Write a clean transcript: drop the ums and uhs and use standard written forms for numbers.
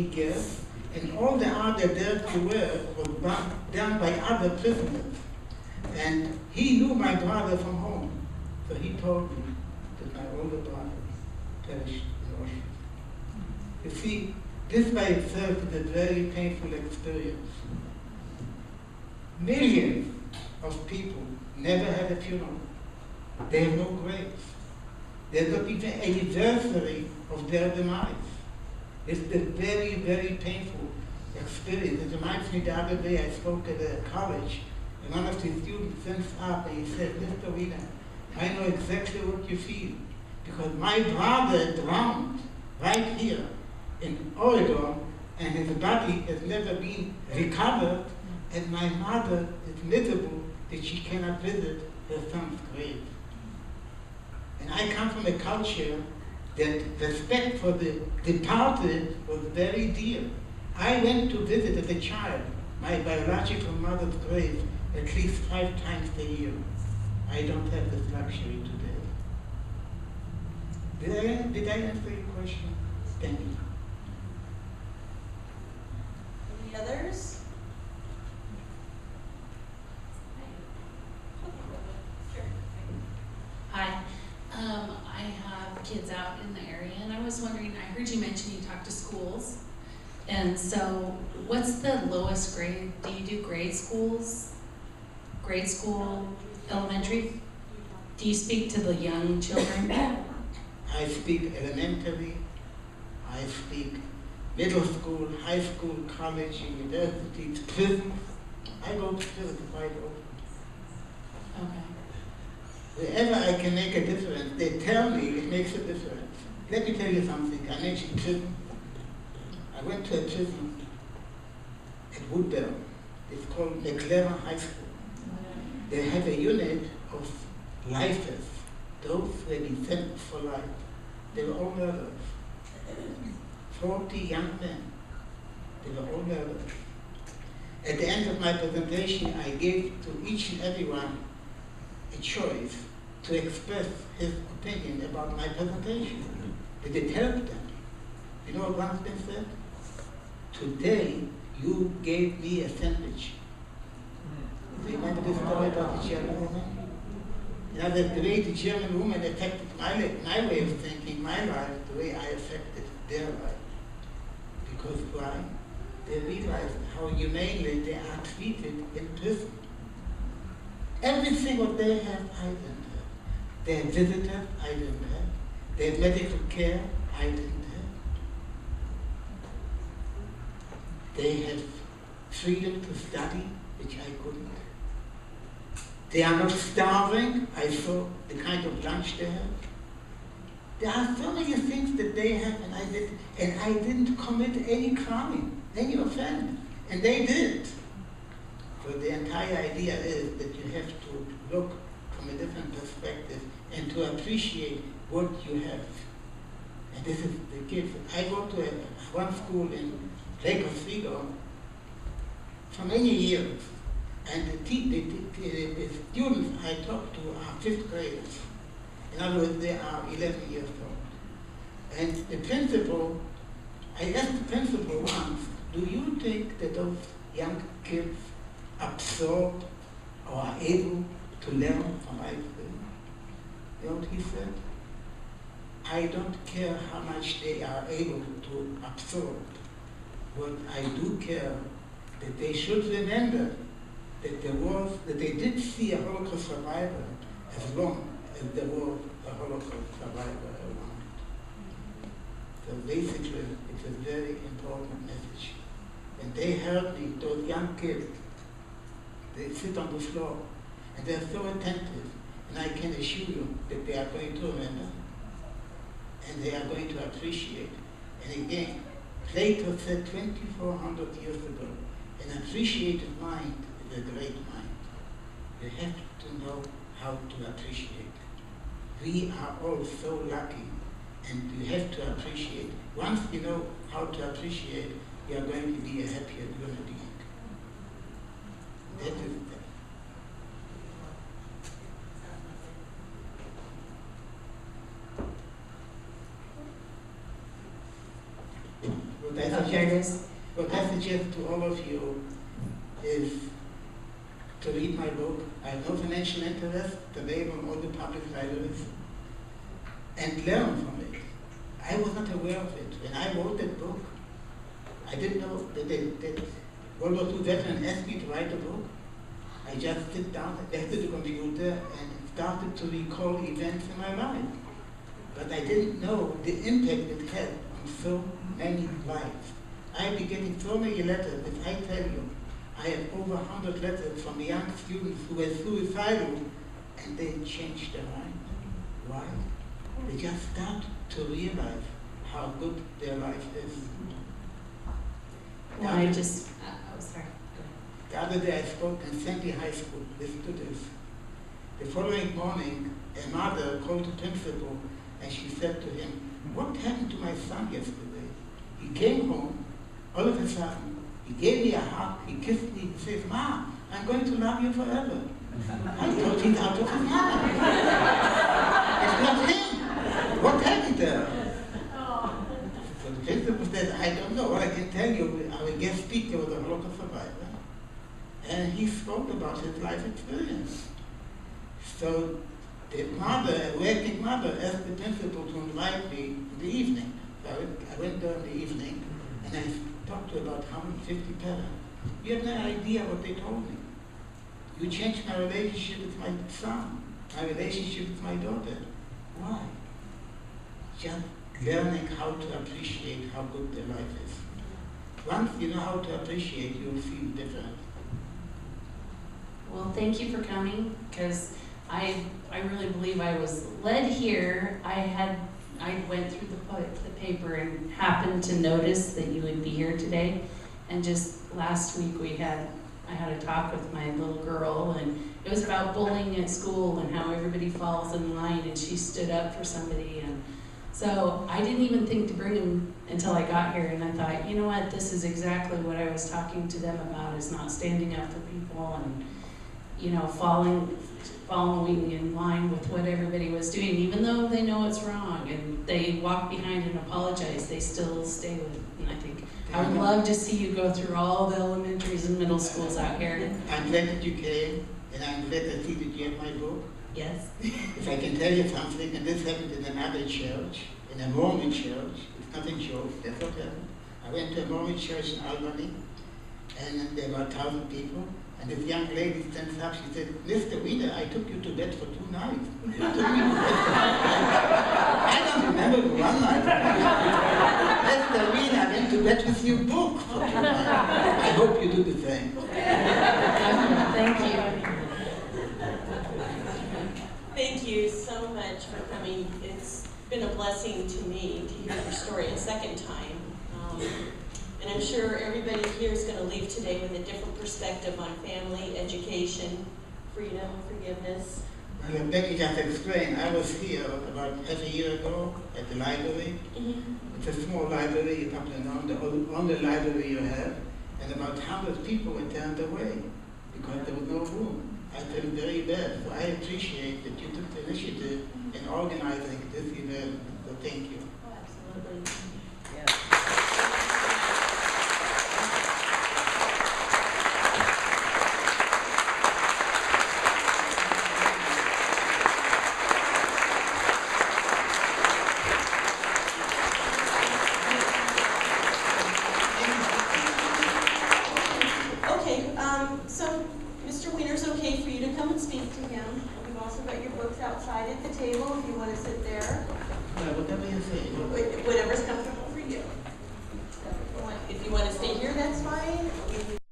he gave, and all the other dirty work was done by other prisoners. And he knew my brother from home, so he told me that my older brother perished in Auschwitz. You see, this by itself is a very painful experience. Millions of people never had a funeral. They have no graves. There's not even an anniversary of their demise. It's a very, very painful experience. It reminds me the other day I spoke at a college, and one of the students stands up and he said, Mr. Wiener, I know exactly what you feel, because my brother drowned right here in Oregon, and his body has never been recovered, and my mother is miserable that she cannot visit her son's grave. And I come from a culture that respect for the departed was very dear. I went to visit as a child my biological mother's grave at least 5 times a year. I don't have this luxury today. Did I answer your question? Thank you. Any others? Hi. I have kids out in the area, and I was wondering, I heard you mention you talk to schools. And so, what's the lowest grade? Do you do grade schools? Grade school, elementary? Do you speak to the young children? I speak elementary, I speak middle school, high school, college, universities, prisons. I go to prisons quite often. Okay. Wherever I can make a difference, they tell me it makes a difference. Let me tell you something. I mentioned prison. I went to a prison at Woodbury. It's called McLaren High School. They have a unit of lifers, those who have been sentenced for life. They were all murderers. 40 young men. They were all murderers. At the end of my presentation, I gave to each and every one a choice to express his opinion about my presentation. Did it help them? You know what one of them said? Today, you gave me a sandwich. Remember the story about the German woman? Now, the way the German woman affected my way of thinking, my life, the way I affected their life. Because why? They realized how humanely they are treated in prison. Everything what they have, I didn't have. They have visitors, I didn't have. They have medical care, I didn't have. They have freedom to study, which I couldn't. They are not starving. I saw the kind of lunch they have. There are so many things that they have, and I didn't commit any crime, any offense, and they did. So the entire idea is that you have to look from a different perspective and to appreciate what you have. And this is the gift. I go to one school in Lake Oswego for many years, and the students I talk to are 5th graders. In other words, they are 11 years old. And the principal, I asked the principal once, do you think that those young kids absorb or are able to learn from my school? You know what he said? I don't care how much they are able to absorb. What I do care that they should remember that they did see a Holocaust survivor as long as there was a Holocaust survivor around. So basically, it's a very important message. And they heard me, those young kids, they sit on the floor, and they're so attentive, and I can assure you that they are going to remember, and they are going to appreciate. And again, Plato said 2,400 years ago, an appreciative mind is a great mind. You have to know how to appreciate. We are all so lucky, and you have to appreciate. Once you know how to appreciate, you are going to be a happier human being. That is that. Would I suggest There it is. What I suggest to all of you is to read my book. I have no financial interest, available on all the public libraries, and learn from it. I was not aware of it. When I wrote that book, I didn't know that World War II veteran asked me to write a book. I just sit down next to the computer and started to recall events in my life. But I didn't know the impact it had on so many lives. I've been getting so many letters that I tell you, I have over 100 letters from young students who were suicidal and they changed their mind. Why? They just start to realize how good their life is. Well, I just, oh, sorry. The other day I spoke in Sandy High School. Listen to this. The following morning, a mother called the principal and she said to him, "What happened to my son yesterday? He came home, all of a sudden, he gave me a hug, he kissed me, he says, 'Ma, I'm going to love you forever.'" I thought he's out of his mind. It's not him. What happened there? So the principal said, "I don't know. What I can tell you, our guest speaker was a Holocaust survivor. And he spoke about his life experience." So the mother, a working mother, asked the principal to invite me in the evening. So I went there in the evening and I talked to about 150 parents. You have no idea what they told me. "You changed my relationship with my son, my relationship with my daughter." Why? Just learning how to appreciate how good their life is. Once you know how to appreciate, you'll feel different. Well, thank you for coming, because I really believe I was led here. I went through the paper and happened to notice that you would be here today. And just last week I had a talk with my little girl, and it was about bullying at school and how everybody falls in line, and she stood up for somebody. And so I didn't even think to bring him until I got here, and I thought, you know what, this is exactly what I was talking to them about, is not standing up for people and, you know, following in line with what everybody was doing, even though they know it's wrong and they walk behind and apologize, they still stay with it. And I think I would love to see you go through all the elementaries and middle schools out here. I'm glad that you came, and I'm glad to see that you have my book. Yes. If I can tell you something, and this happened in another church, in a Mormon church, it's nothing joke, that's what happened. I went to a Mormon church in Albany, and there were 1,000 people. And this young lady stands up, she said, "Mr. Wiener, I took you to bed for 2 nights. You took me to bed for 2 nights. I don't remember the one night. Mr. Wiener, I went to bed with your book for 2 nights. I hope you do the same." Thank you. Thank you so much for coming. It's been a blessing to me to hear your story a second time. And I'm sure everybody here is going to leave today with a different perspective on family, education, freedom, forgiveness. Well, Becky just explained, I was here about half a year ago at the library. It's a small library, you probably know, the only library you have, and about 100 people were turned away because there was no room. I felt very bad, so I appreciate that you took the initiative in organizing this event, so thank you. Oh, absolutely. So Mr. Wiener's okay for you to come and speak to him. We've also got your books outside at the table if you want to sit there. Whatever you say. Whatever's comfortable.